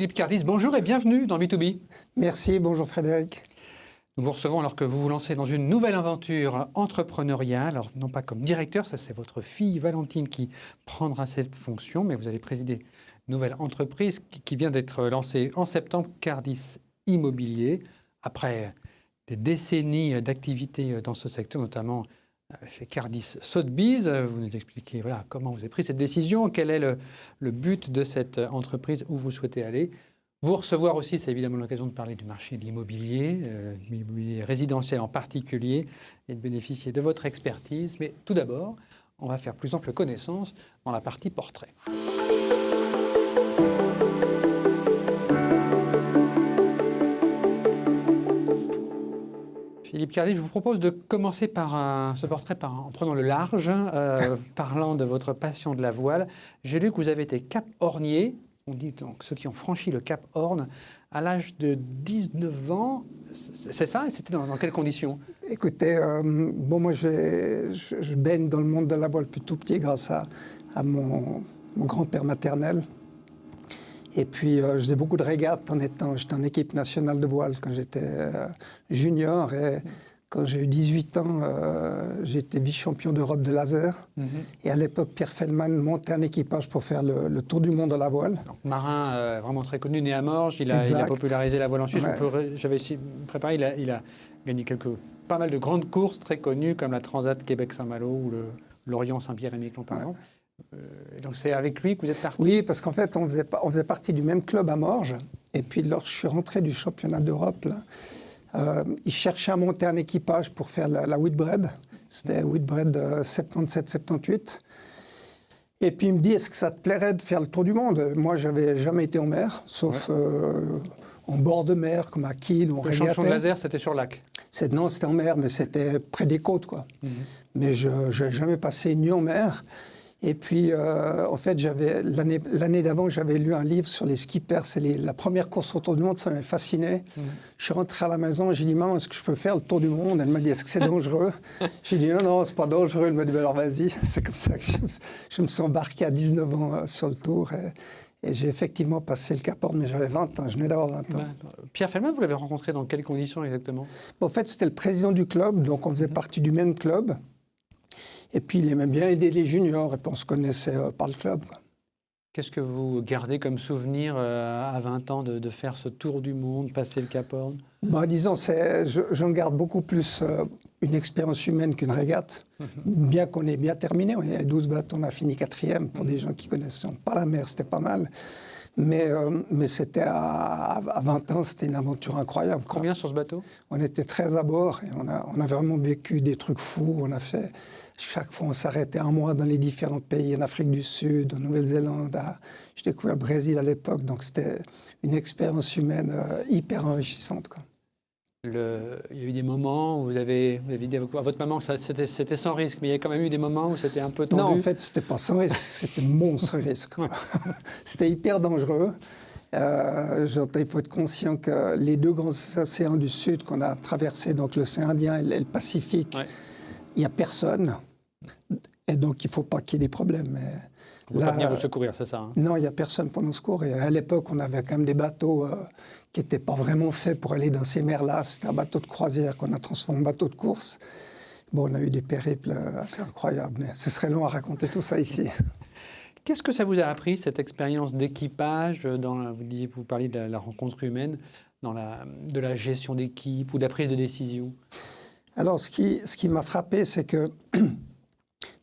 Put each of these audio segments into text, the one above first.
Philippe Cardis, bonjour et bienvenue dans B2B. Merci, bonjour Frédéric. Nous vous recevons alors que vous vous lancez dans une nouvelle aventure entrepreneuriale. Alors non pas comme directeur, ça c'est votre fille Valentine qui prendra cette fonction, mais vous allez présider une nouvelle entreprise qui vient d'être lancée en septembre, Cardis Immobilier. Après des décennies d'activité dans ce secteur, notamment chez Cardis Sotheby's, vous nous expliquez comment vous avez pris cette décision, quel est le but de cette entreprise, où vous souhaitez aller. Vous recevoir aussi, c'est évidemment l'occasion de parler du marché de l'immobilier résidentiel en particulier, et de bénéficier de votre expertise. Mais tout d'abord, on va faire plus ample connaissance dans la partie portrait. Philippe Cardis, je vous propose de commencer par ce portrait en prenant le large, parlant de votre passion de la voile. J'ai lu que vous avez été cap-hornier. On dit donc ceux qui ont franchi le Cap Horn à l'âge de 19 ans. C'est ça? Et c'était dans quelles conditions? Écoutez, moi je baigne dans le monde de la voile depuis tout petit grâce à mon grand-père maternel. Et puis je faisais beaucoup de régates j'étais en équipe nationale de voile quand j'étais junior. Et quand j'ai eu 18 ans, j'étais vice-champion d'Europe de laser. Et à l'époque, Pierre Feldman montait un équipage pour faire le tour du monde à la voile. Donc, marin vraiment très connu, né à Morges, il a popularisé la voile en Suisse. Ouais. J'avais préparé, il a gagné pas mal de grandes courses très connues, comme la Transat Québec-Saint-Malo ou l'Orient-Saint-Pierre-et-Miquelon, par exemple. Donc c'est avec lui que vous êtes parti? Oui, parce qu'en fait, on faisait partie du même club à Morges. Et puis, lorsque je suis rentré du championnat d'Europe, il cherchait à monter un équipage pour faire la Whitbread. C'était Whitbread 77-78. Et puis il me dit, est-ce que ça te plairait de faire le tour du monde? Moi, j'avais jamais été en mer, sauf en bord de mer, comme à Kiel, on régatait. Le champion de laser, c'était sur lac? Non, c'était en mer, mais c'était près des côtes, quoi. Mais je n'ai jamais passé une nuit en mer. Et puis, en fait, l'année d'avant, j'avais lu un livre sur les skippers. C'est la première course autour du monde, ça m'avait fasciné. Je suis rentré à la maison, j'ai dit, maman, est-ce que je peux faire le tour du monde? Elle m'a dit, est-ce que c'est dangereux? J'ai dit, non, c'est pas dangereux. Elle m'a dit, alors vas-y. C'est comme ça que je me suis embarqué à 19 ans sur le tour. Et j'ai effectivement passé le Cap Horn, mais j'avais 20 ans, je venais d'avoir 20 ans. Pierre Feldman, vous l'avez rencontré dans quelles conditions exactement? En fait, c'était le président du club, donc on faisait partie du même club. Et puis, il aimait bien aider les juniors, et puis on se connaissait par le club. Qu'est-ce que vous gardez comme souvenir à 20 ans de faire ce tour du monde, passer le Cap Horn? Disons, j'en garde beaucoup plus une expérience humaine qu'une régate. Bien qu'on ait bien terminé, on a 12 bateaux, on a fini 4e. Pour des gens qui ne connaissaient pas la mer, c'était pas mal. Mais c'était à 20 ans, c'était une aventure incroyable. Combien sur ce bateau? On était 13 à bord et on a vraiment vécu des trucs fous. On a fait... Chaque fois, on s'arrêtait un mois dans les différents pays, en Afrique du Sud, en Nouvelle-Zélande. J'ai découvert le Brésil à l'époque, donc c'était une expérience humaine hyper enrichissante, quoi. Il y a eu des moments où vous avez dit à votre maman que c'était sans risque, mais il y a quand même eu des moments où c'était un peu tendu? Non, en fait, c'était pas sans risque, c'était monstre risque. C'était hyper dangereux. Il faut être conscient que les deux grands océans du Sud qu'on a traversés, donc l'océan Indien et le Pacifique, il n'y a personne. Et donc, il ne faut pas qu'il y ait des problèmes. On ne peut pas venir vous secourir, c'est ça, hein? Non, il n'y a personne pour nous secourir. À l'époque, on avait quand même des bateaux qui n'étaient pas vraiment faits pour aller dans ces mers-là. C'était un bateau de croisière qu'on a transformé en bateau de course. Bon, on a eu des périples assez incroyables, mais ce serait long à raconter tout ça ici. Qu'est-ce que ça vous a appris, cette expérience d'équipage? Vous parliez de la rencontre humaine, de la gestion d'équipe ou de la prise de décision? Alors, ce qui m'a frappé, c'est que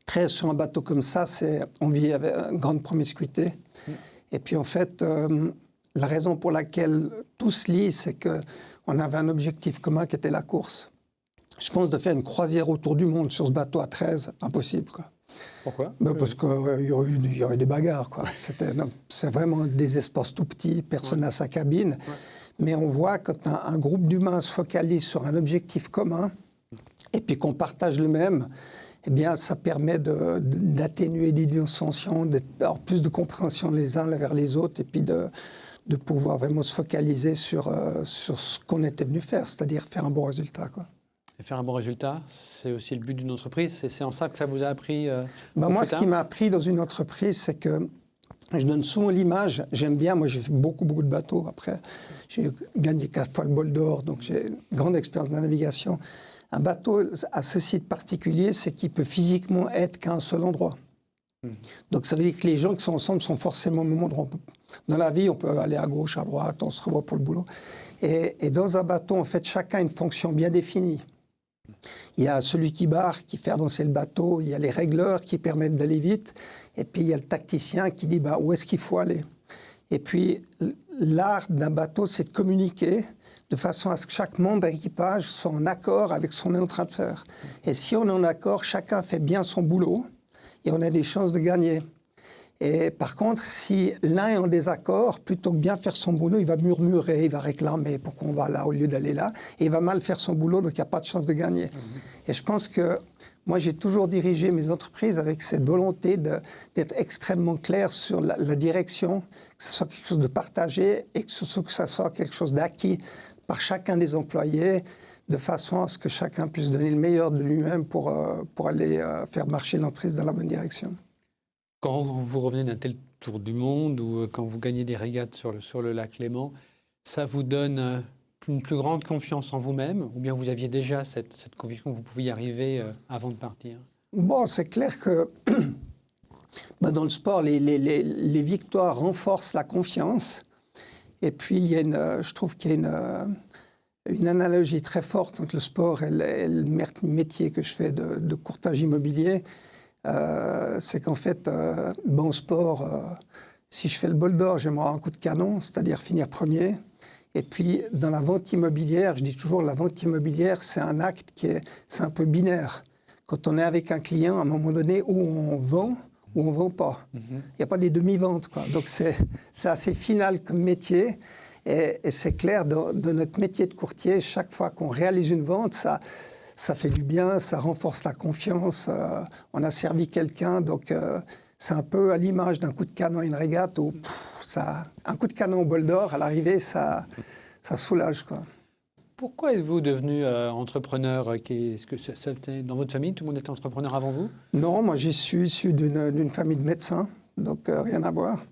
13 sur un bateau comme ça, on vit avec une grande promiscuité. Et puis, en fait, la raison pour laquelle tout se lie, c'est qu'on avait un objectif commun qui était la course. Je pense de faire une croisière autour du monde sur ce bateau à 13, impossible, quoi. Pourquoi? Parce qu'il y aurait des bagarres, quoi. C'est vraiment des espaces tout petits, personne n'a sa cabine. Mais on voit quand un groupe d'humains se focalise sur un objectif commun, et puis qu'on partage le même, eh bien, ça permet d'atténuer des dissensions, d'avoir plus de compréhension les uns vers les autres, et puis de pouvoir vraiment se focaliser sur ce qu'on était venu faire, c'est-à-dire faire un bon résultat, quoi. Et faire un bon résultat, c'est aussi le but d'une entreprise. C'est en ça que ça vous a appris Moi, ce qui m'a appris dans une entreprise, c'est que Je donne souvent l'image, j'aime bien, moi j'ai fait beaucoup de bateaux. Après, j'ai gagné 4 fois le bol d'or, donc j'ai une grande expérience de la navigation. Un bateau a ceci de particulier, c'est qu'il peut physiquement être qu'à un seul endroit. Donc ça veut dire que les gens qui sont ensemble sont forcément au même endroit. Dans la vie, on peut aller à gauche, à droite, on se revoit pour le boulot. Et dans un bateau, en fait, chacun a une fonction bien définie. Il y a celui qui barre, qui fait avancer le bateau, il y a les régleurs qui permettent d'aller vite, et puis il y a le tacticien qui dit où est-ce qu'il faut aller. Et puis l'art d'un bateau, c'est de communiquer de façon à ce que chaque membre d'équipage soit en accord avec ce qu'on est en train de faire. Et si on est en accord, chacun fait bien son boulot, et on a des chances de gagner. Et par contre, si l'un est en désaccord, plutôt que bien faire son boulot, il va murmurer, il va réclamer pourquoi on va là au lieu d'aller là, et il va mal faire son boulot, donc il n'y a pas de chance de gagner. Et je pense que moi, j'ai toujours dirigé mes entreprises avec cette volonté d'être extrêmement clair sur la direction, que ce soit quelque chose de partagé et que ce soit quelque chose d'acquis par chacun des employés, de façon à ce que chacun puisse donner le meilleur de lui-même pour aller faire marcher l'entreprise dans la bonne direction. Quand vous revenez d'un tel tour du monde ou quand vous gagnez des régates sur le lac Léman, ça vous donne une plus grande confiance en vous-même ou bien vous aviez déjà cette conviction que vous pouviez y arriver avant de partir? Bon, c'est clair que dans le sport, les victoires renforcent la confiance. Et puis, je trouve qu'il y a une analogie très forte entre le sport et le métier que je fais de courtage immobilier. C'est qu'en fait, bon sport, si je fais le bol d'or, j'aimerais un coup de canon, c'est-à-dire finir premier. Et puis, dans la vente immobilière, je dis toujours, la vente immobilière, c'est un acte c'est un peu binaire. Quand on est avec un client, à un moment donné, où on vend ou on ne vend pas. Il n'y a pas des demi-ventes, quoi. Donc, c'est assez final comme métier. Et c'est clair, dans notre métier de courtier, chaque fois qu'on réalise une vente, ça fait du bien, ça renforce la confiance. On a servi quelqu'un, donc c'est un peu à l'image d'un coup de canon à une régate où un coup de canon au bol d'or, à l'arrivée, ça soulage, quoi. Pourquoi êtes-vous devenu entrepreneur? Est-ce que c'était dans votre famille, tout le monde était entrepreneur avant vous? Non, moi je suis issu d'une famille de médecins, donc rien à voir.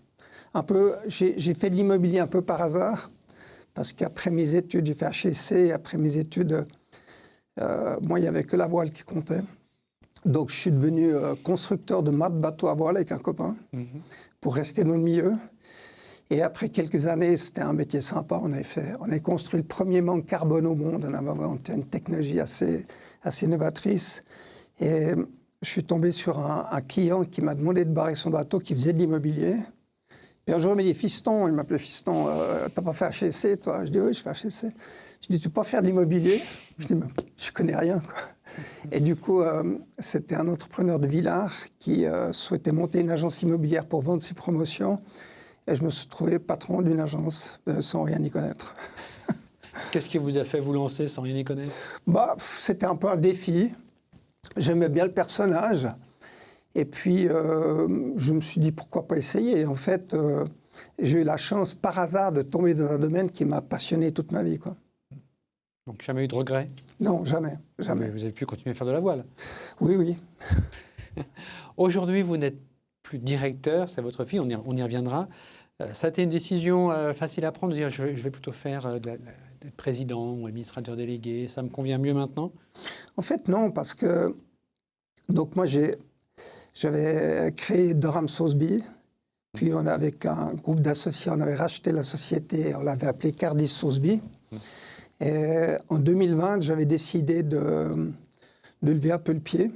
J'ai fait de l'immobilier un peu par hasard, parce qu'après mes études, j'ai fait HEC, après mes études, moi il n'y avait que la voile qui comptait. Donc je suis devenu constructeur de mâts de bateaux à voile avec un copain, pour rester dans le milieu. Et après quelques années, c'était un métier sympa. On avait construit le premier mât carbone au monde. On avait inventé une technologie assez novatrice. Et je suis tombé sur un client qui m'a demandé de barrer son bateau, qui faisait de l'immobilier. Puis un jour, il m'a dit, Fiston, il m'appelait Fiston, t'as pas fait HEC, toi? Je dis, oui, je fais HEC. Je dis, tu peux pas faire de l'immobilier? Je dis, mais je connais rien, quoi. Et du coup, c'était un entrepreneur de Villars qui souhaitait monter une agence immobilière pour vendre ses promotions. Et je me suis trouvé patron d'une agence sans rien y connaître. Qu'est-ce qui vous a fait vous lancer sans rien y connaître? C'était un peu un défi. J'aimais bien le personnage. Et puis, je me suis dit, pourquoi pas essayer? Et en fait, j'ai eu la chance, par hasard, de tomber dans un domaine qui m'a passionné toute ma vie, quoi. Donc, jamais eu de regrets? Non, jamais. Mais vous avez pu continuer à faire de la voile? Oui, oui. Aujourd'hui, vous n'êtes plus directeur, c'est votre fille, on y reviendra. Ça a été une décision facile à prendre, de dire je vais plutôt faire d'être président ou administrateur délégué, ça me convient mieux maintenant? En fait, non, parce que donc moi, j'avais créé Durham Sotheby, puis avec un groupe d'associés, on avait racheté la société, on l'avait appelée Cardis Sotheby. Et en 2020, j'avais décidé de lever un peu le pied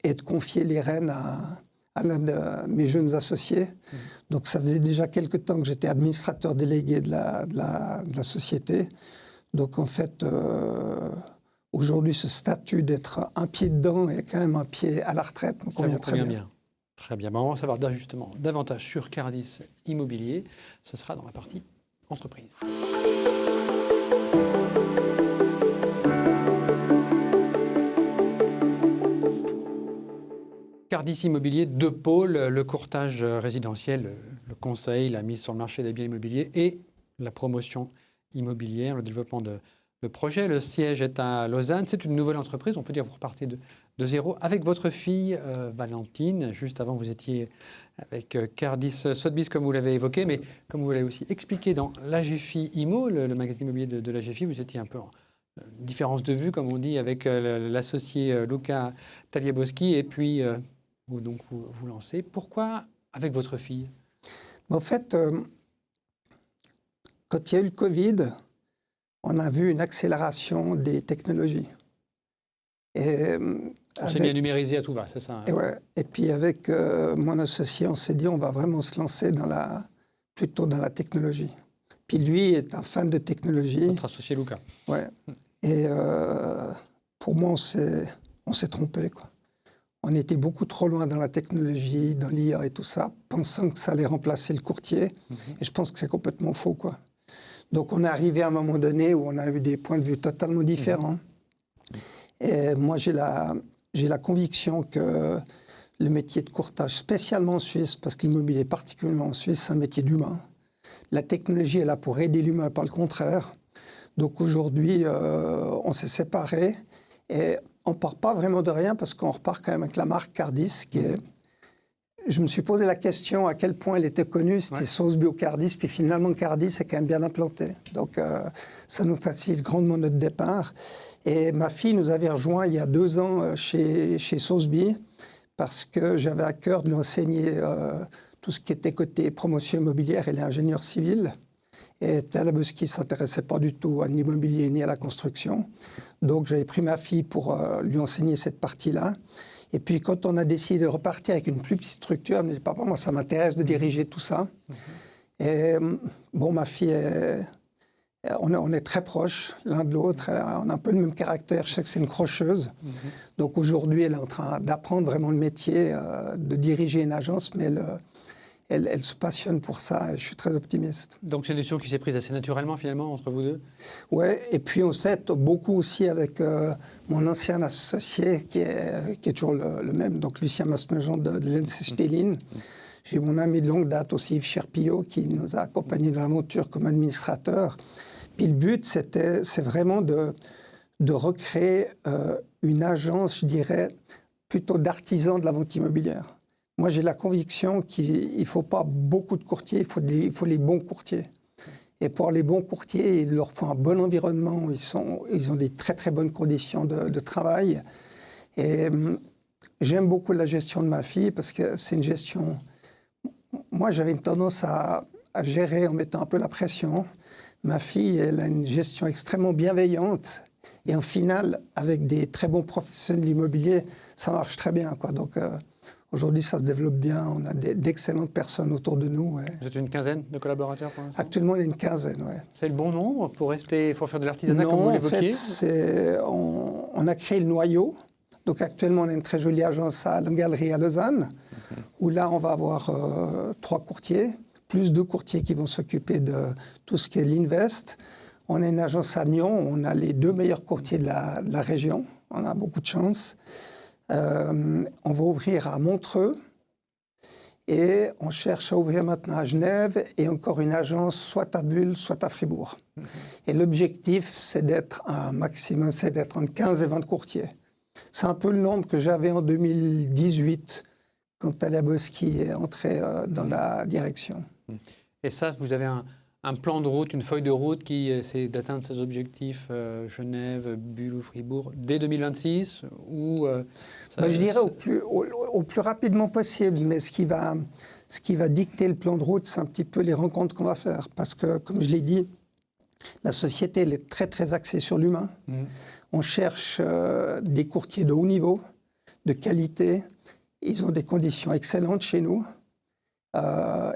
et de confier les rênes à l'un de mes jeunes associés. Donc ça faisait déjà quelque temps que j'étais administrateur délégué de la société. Donc en fait, aujourd'hui, ce statut d'être un pied dedans et quand même un pied à la retraite me convient très bien. Très bien. On va savoir justement davantage sur Cardis Immobilier. Ce sera dans la partie entreprise. Cardis Immobilier, deux pôles, le courtage résidentiel, le conseil, la mise sur le marché des biens immobiliers et la promotion immobilière, le développement de le projet. Le siège est à Lausanne. C'est une nouvelle entreprise. On peut dire que vous repartez de zéro avec votre fille Valentine. Juste avant, vous étiez avec Cardis Sotheby's, comme vous l'avez évoqué, mais comme vous l'avez aussi expliqué dans l'AGFI IMO, le magazine immobilier de l'AGFI, vous étiez un peu en différence de vue, comme on dit, avec l'associé Luca Tagliaboschi, et puis vous lancez. Pourquoi avec votre fille? En fait, quand il y a eu le Covid, on a vu une accélération des technologies. Et, on s'est mis à numériser à tout va, c'est ça, hein? Et puis avec mon associé, on s'est dit on va vraiment se lancer plutôt dans la technologie. Puis lui est un fan de technologie. Votre associé Luca. Ouais. Et pour moi, on s'est trompé, quoi. On était beaucoup trop loin dans la technologie, dans l'IA et tout ça, pensant que ça allait remplacer le courtier. Et je pense que c'est complètement faux, quoi. Donc on est arrivé à un moment donné où on a eu des points de vue totalement différents. Et moi, j'ai la conviction que le métier de courtage, spécialement en Suisse, parce que l'immobilier particulièrement en Suisse, c'est un métier d'humain. La technologie est là pour aider l'humain, pas le contraire. Donc aujourd'hui, on s'est séparés et on ne part pas vraiment de rien parce qu'on repart quand même avec la marque Cardis. Je me suis posé la question à quel point elle était connue, c'était Sotheby's ou Cardis, puis finalement Cardis est quand même bien implanté. Donc ça nous facilite grandement notre départ. Et ma fille nous avait rejoint il y a 2 ans chez Sotheby's parce que j'avais à cœur de lui enseigner tout ce qui était côté promotion immobilière. Elle est ingénieure civile. Et Tagliaboschi ne s'intéressait pas du tout à l'immobilier ni à la construction. Donc j'avais pris ma fille pour lui enseigner cette partie-là. Et puis quand on a décidé de repartir avec une plus petite structure, elle me dit « Papa, moi ça m'intéresse de diriger tout ça ». Et bon, ma fille, on est très proches l'un de l'autre. On a un peu le même caractère. Je sais que c'est une crocheuse. Donc aujourd'hui, elle est en train d'apprendre vraiment le métier, de diriger une agence, mais elle se passionne pour ça et je suis très optimiste. Donc c'est une décision qui s'est prise assez naturellement finalement entre vous deux? Oui, et puis en fait beaucoup aussi avec mon ancien associé qui est toujours le même, donc Lucien Masmejean de l'ENC Stellin. J'ai mon ami de longue date aussi, Yves Cherpillot, qui nous a accompagnés dans l'aventure comme administrateur. Puis le but, c'est vraiment de recréer une agence, je dirais, plutôt d'artisans de la vente immobilière. Moi, j'ai la conviction qu'il ne faut pas beaucoup de courtiers, il faut les bons courtiers. Et pour les bons courtiers, il leur faut un bon environnement, ils ont des très très bonnes conditions de travail. Et j'aime beaucoup la gestion de ma fille parce que c'est une gestion... Moi, j'avais une tendance à gérer en mettant un peu la pression. Ma fille, elle a une gestion extrêmement bienveillante. Et en final, avec des très bons professionnels de l'immobilier, ça marche très bien, quoi. Donc, aujourd'hui, ça se développe bien. On a d'excellentes personnes autour de nous. Ouais. Vous êtes une quinzaine de collaborateurs pour l'instant? Actuellement, on est une quinzaine, oui. C'est le bon nombre pour faire de l'artisanat comme vous l'évoquiez? Non, en fait, on a créé le noyau. Donc actuellement, on a une très jolie agence à la Galerie à Lausanne, où là, on va avoir 3 courtiers, plus 2 courtiers qui vont s'occuper de tout ce qui est l'invest. On a une agence à Nyon, on a les 2 meilleurs courtiers de la région. On a beaucoup de chance. On va ouvrir à Montreux et on cherche à ouvrir maintenant à Genève et encore une agence soit à Bulle, soit à Fribourg. Et l'objectif, c'est d'être un maximum, c'est d'être entre 15 et 20 courtiers. C'est un peu le nombre que j'avais en 2018 quand Tagliaboschi est entré dans la direction. Et ça, vous avez un plan de route, une feuille de route qui essaie d'atteindre ces objectifs, Genève, Bulle ou Fribourg, dès 2026 ou je dirais au plus rapidement possible, mais ce qui va dicter le plan de route, c'est un petit peu les rencontres qu'on va faire. Parce que, comme je l'ai dit, la société elle est très, très axée sur l'humain. On cherche des courtiers de haut niveau, de qualité. Ils ont des conditions excellentes chez nous.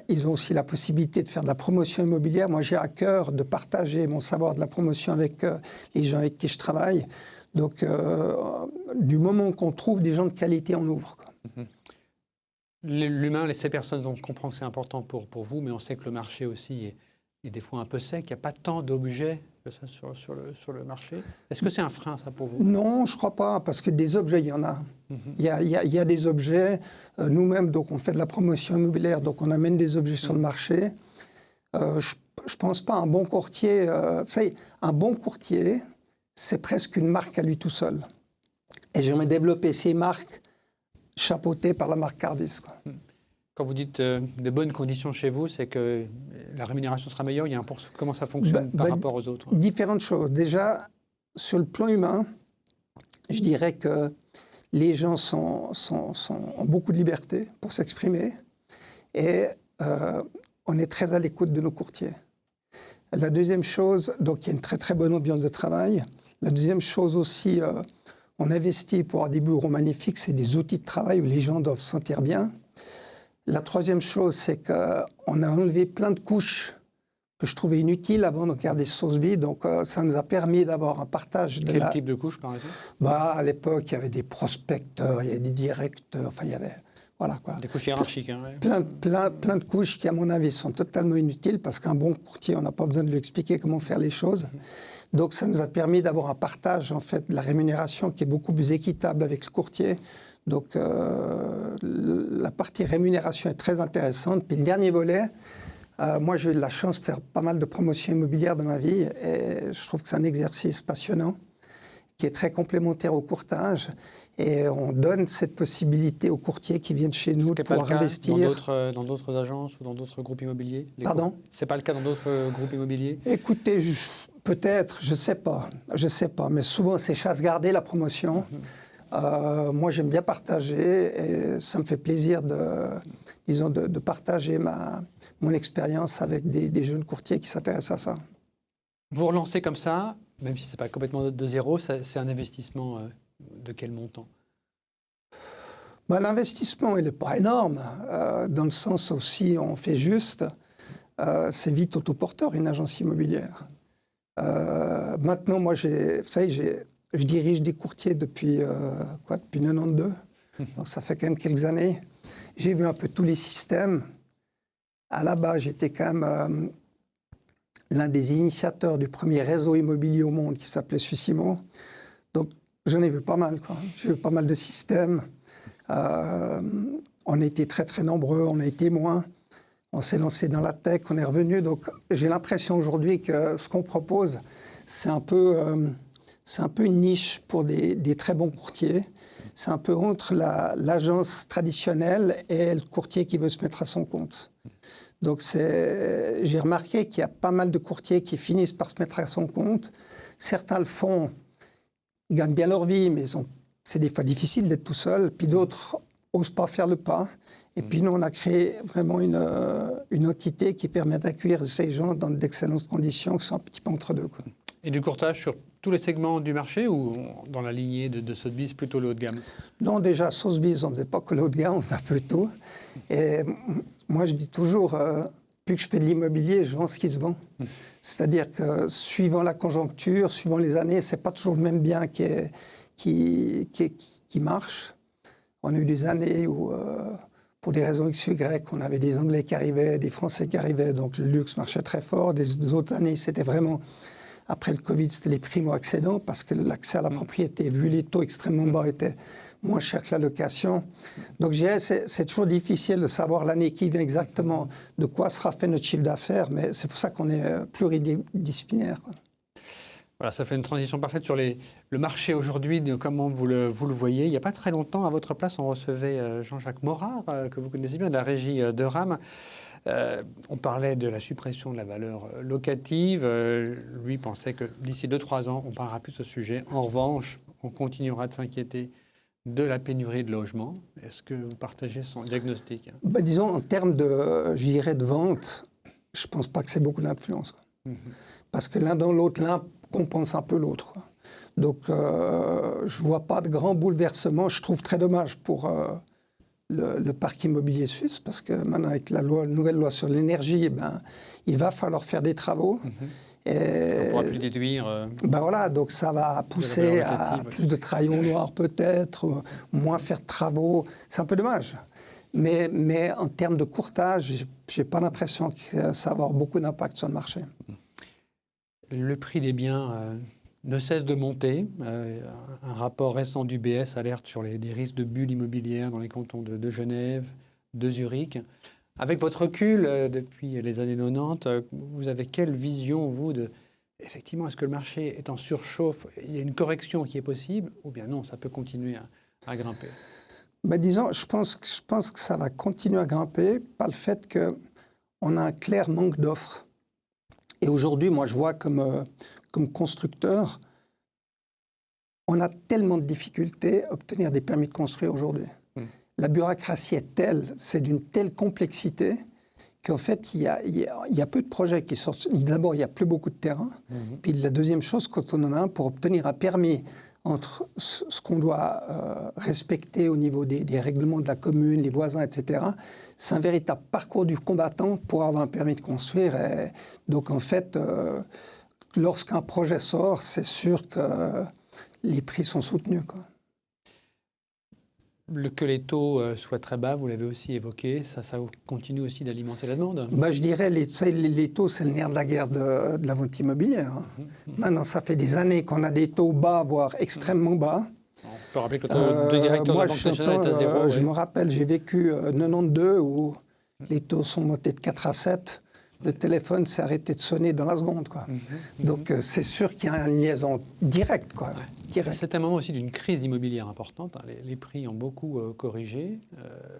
Ils ont aussi la possibilité de faire de la promotion immobilière. Moi, j'ai à cœur de partager mon savoir de la promotion avec les gens avec qui je travaille. Donc, du moment qu'on trouve des gens de qualité, on ouvre, quoi. L'humain, ces personnes, on comprend que c'est important pour vous, mais on sait que le marché aussi est des fois un peu sec. Il n'y a pas tant d'objets que ça sur le marché. Est-ce que c'est un frein, ça, pour vous? Non, je ne crois pas, parce que des objets, il y en a. Il y a des objets. Nous-mêmes, donc, on fait de la promotion immobilière, donc on amène des objets sur le marché. Je ne pense pas un bon courtier... vous savez, un bon courtier, c'est presque une marque à lui tout seul. Et j'aimerais développer ces marques chapeautées par la marque Cardis, quoi. Quand vous dites de bonnes conditions chez vous, c'est que la rémunération sera meilleure. Il y a comment ça fonctionne par rapport aux autres? Différentes choses. Déjà, sur le plan humain, je dirais que les gens ont beaucoup de liberté pour s'exprimer et on est très à l'écoute de nos courtiers. La deuxième chose, donc il y a une très très bonne ambiance de travail. La deuxième chose aussi, on investit pour avoir des bureaux magnifiques, c'est des outils de travail où les gens doivent se sentir bien. La troisième chose, c'est qu'on a enlevé plein de couches que je trouvais inutiles avant de regarder Sotheby. Donc, ça nous a permis d'avoir un partage de Quel type de couches, par exemple? À l'époque, il y avait des prospecteurs, il y avait des directeurs, enfin, il y avait... Voilà, quoi. Des couches hiérarchiques. Hein, ouais. Plein de couches qui, à mon avis, sont totalement inutiles parce qu'un bon courtier, on n'a pas besoin de lui expliquer comment faire les choses. Donc, ça nous a permis d'avoir un partage, en fait, de la rémunération qui est beaucoup plus équitable avec le courtier. Donc, la partie rémunération est très intéressante. Puis le dernier volet, moi, j'ai eu la chance de faire pas mal de promotions immobilières dans ma vie et je trouve que c'est un exercice passionnant qui est très complémentaire au courtage. Et on donne cette possibilité aux courtiers qui viennent chez nous de pouvoir investir. Dans d'autres agences ou dans d'autres groupes immobiliers? Pardon? Ce n'est pas le cas dans d'autres groupes immobiliers? Écoutez, peut-être, je ne sais pas. Mais souvent, c'est chasse gardée, la promotion. Moi, j'aime bien partager et ça me fait plaisir de partager mon expérience avec des jeunes courtiers qui s'intéressent à ça. Vous relancez comme ça, même si ce n'est pas complètement de zéro, c'est un investissement de quel montant? L'investissement, il n'est pas énorme, dans le sens où si on fait juste, c'est vite autoporteur, une agence immobilière. Maintenant, moi, vous savez, je dirige des courtiers depuis 92, donc ça fait quand même quelques années. J'ai vu un peu tous les systèmes. À la base, j'étais quand même l'un des initiateurs du premier réseau immobilier au monde qui s'appelait Suissimo. Donc, j'en ai vu pas mal, quoi. J'ai vu pas mal de systèmes. On a été très, très nombreux, on a été moins. On s'est lancé dans la tech, on est revenu. Donc, j'ai l'impression aujourd'hui que ce qu'on propose, c'est un peu une niche pour des très bons courtiers. C'est un peu entre l'agence traditionnelle et le courtier qui veut se mettre à son compte. Donc, j'ai remarqué qu'il y a pas mal de courtiers qui finissent par se mettre à son compte. Certains le font, gagnent bien leur vie, mais c'est des fois difficile d'être tout seul. Puis d'autres n'osent pas faire le pas. Et puis nous, on a créé vraiment une entité qui permet d'accueillir ces gens dans d'excellentes conditions, qui sont un petit peu entre deux, quoi. Et du courtage sur tous les segments du marché ou dans la lignée de Sotheby's, plutôt le haut de gamme? Non, déjà, Sotheby's, on ne faisait pas que le haut de gamme, on faisait un peu tout. Et moi, je dis toujours, plus que je fais de l'immobilier, je vends ce qui se vend. C'est-à-dire que suivant la conjoncture, suivant les années, ce n'est pas toujours le même bien qui marche. On a eu des années où, pour des raisons X, Y, on avait des Anglais qui arrivaient, des Français qui arrivaient, donc le luxe marchait très fort. Des autres années, c'était vraiment... Après le Covid, c'était les primo-accédants parce que l'accès à la propriété, vu les taux extrêmement bas, était moins cher que la location. Donc, je dirais, c'est toujours difficile de savoir l'année qui vient exactement de quoi sera fait notre chiffre d'affaires, mais c'est pour ça qu'on est pluridisciplinaire, quoi. Voilà, ça fait une transition parfaite sur le marché aujourd'hui, de comment vous le voyez. Il n'y a pas très longtemps, à votre place, on recevait Jean-Jacques Morard, que vous connaissez bien, de la régie de RAM. On parlait de la suppression de la valeur locative. Lui pensait que d'ici 2-3 ans, on ne parlera plus de ce sujet. En revanche, on continuera de s'inquiéter de la pénurie de logements. Est-ce que vous partagez son diagnostic? Disons, en termes de vente, je ne pense pas que c'est beaucoup d'influence. Parce que l'un dans l'autre, l'un compense un peu l'autre. Donc, je ne vois pas de grand bouleversement. Je trouve très dommage pour... Le parc immobilier suisse, parce que maintenant, avec la nouvelle loi sur l'énergie, il va falloir faire des travaux. On ne pourra plus déduire. Voilà, donc ça va pousser à plus de crayon noir peut-être, moins faire de travaux. C'est un peu dommage. Mais en termes de courtage, je n'ai pas l'impression que ça va avoir beaucoup d'impact sur le marché. Le prix des biens ne cesse de monter. Un rapport récent d'UBS alerte sur des risques de bulles immobilières dans les cantons de Genève, de Zurich. Avec votre recul depuis les années 90, vous avez quelle vision, vous, effectivement, est-ce que le marché est en surchauffe, il y a une correction qui est possible, ou bien non, ça peut continuer à grimper? Disons, je pense que ça va continuer à grimper par le fait qu'on a un clair manque d'offres. Et aujourd'hui, moi, je vois comme constructeur, on a tellement de difficultés à obtenir des permis de construire aujourd'hui. La bureaucratie est telle, c'est d'une telle complexité qu'en fait, il y a peu de projets qui sortent. D'abord, il n'y a plus beaucoup de terrain. Puis la deuxième chose, quand on en a un, pour obtenir un permis entre ce qu'on doit respecter au niveau des règlements de la commune, les voisins, etc., c'est un véritable parcours du combattant pour avoir un permis de construire. Et donc, en fait, lorsqu'un projet sort, c'est sûr que les prix sont soutenus, quoi. Que les taux soient très bas, vous l'avez aussi évoqué, ça continue aussi d'alimenter la demande? Je dirais les taux, c'est le nerf de la guerre de la vente immobilière. Maintenant, ça fait des années qu'on a des taux bas, voire extrêmement bas. On peut rappeler que le taux de directeur de la Banque nationale est à 0. Je me rappelle, j'ai vécu 92 où les taux sont montés de 4 à 7. Le téléphone s'est arrêté de sonner dans la seconde, quoi. Donc, c'est sûr qu'il y a une liaison directe, quoi. Direct. C'est un moment aussi d'une crise immobilière importante. Les prix ont beaucoup corrigé.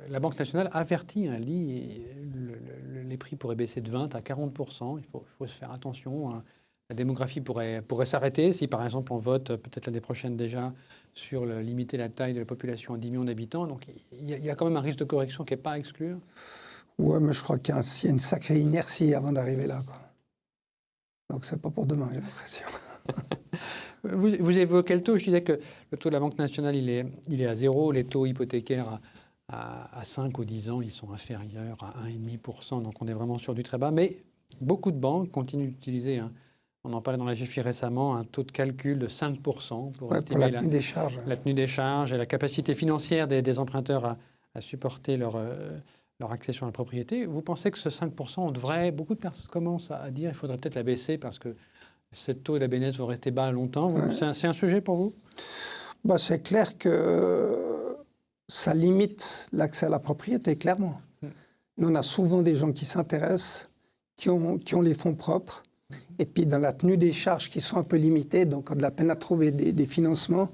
La Banque nationale avertit, les prix pourraient baisser de 20 à 40%. Il faut se faire attention. La démographie pourrait s'arrêter si, par exemple, on vote peut-être l'année prochaine déjà sur limiter la taille de la population à 10 millions d'habitants. Donc, il y a quand même un risque de correction qui n'est pas à exclure. Ouais, mais je crois qu'il y a une sacrée inertie avant d'arriver là, quoi. Donc, c'est pas pour demain, j'ai l'impression. Vous évoquez le taux. Je disais que le taux de la Banque nationale, il est à 0. Les taux hypothécaires à 5 ou 10 ans, ils sont inférieurs à 1,5%. Donc, on est vraiment sur du très bas. Mais beaucoup de banques continuent d'utiliser, on en parlait dans la GFI récemment, un taux de calcul de 5% pour estimer la tenue des charges. La tenue des charges et la capacité financière des emprunteurs à supporter leur accession à la propriété. Vous pensez que ce 5%, beaucoup de personnes commencent à dire qu'il faudrait peut-être la baisser parce que ce taux et la BNS vont rester bas longtemps. C'est un sujet pour vous? C'est clair que ça limite l'accès à la propriété, clairement. Nous, on a souvent des gens qui s'intéressent, qui ont les fonds propres, et puis dans la tenue des charges qui sont un peu limitées, donc on a de la peine à trouver des financements.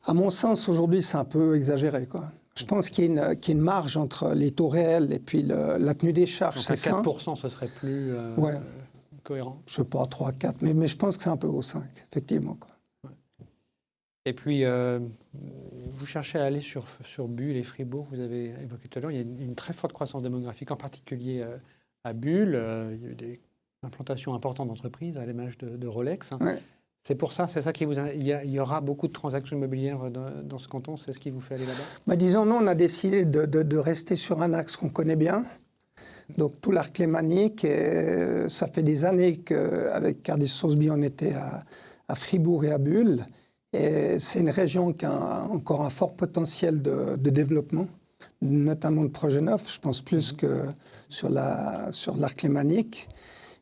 À mon sens, aujourd'hui, c'est un peu exagéré, quoi. Je pense qu'il y a une marge entre les taux réels et puis la tenue des charges. Donc à 4%, ce serait plus cohérent? Je ne sais pas, 3, 4, mais je pense que c'est un peu au 5, effectivement, quoi. Et puis, vous cherchez à aller sur Bulle et Fribourg, vous avez évoqué tout à l'heure, il y a une très forte croissance démographique, en particulier à Bulle. Il y a eu des implantations importantes d'entreprises, à l'image de Rolex. C'est pour ça, c'est ça qui il y aura beaucoup de transactions immobilières dans ce canton, c'est ce qui vous fait aller là-bas? Disons, nous, on a décidé de rester sur un axe qu'on connaît bien, donc tout l'arc lémanique. Et ça fait des années qu'avec Cardis Sotheby, on était à Fribourg et à Bulle. Et c'est une région qui a encore un fort potentiel de développement, notamment de projets neufs, je pense plus que sur l'arc lémanique.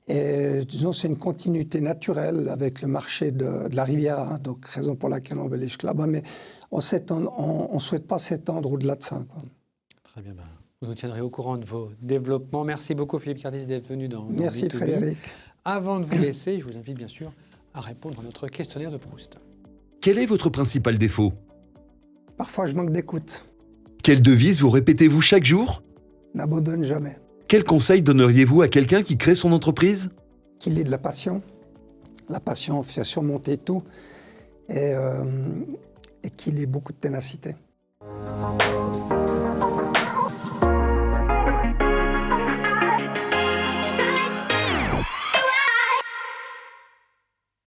Et disons, c'est une continuité naturelle avec le marché de la Riviera, donc raison pour laquelle on veut aller jusque là-bas. Mais on ne souhaite pas s'étendre au-delà de ça, quoi. Très bien. Vous nous tiendrez au courant de vos développements. Merci beaucoup, Philippe Cardis, d'être venu dans Merci, B2B. Frédéric. Avant de vous laisser, je vous invite bien sûr à répondre à notre questionnaire de Proust. Quel est votre principal défaut? Parfois, je manque d'écoute. Quelle devise vous répétez-vous chaque jour? N'abandonne jamais. Quel conseil donneriez-vous à quelqu'un qui crée son entreprise? Qu'il ait de la passion. La passion fait surmonter tout. Et qu'il ait beaucoup de ténacité.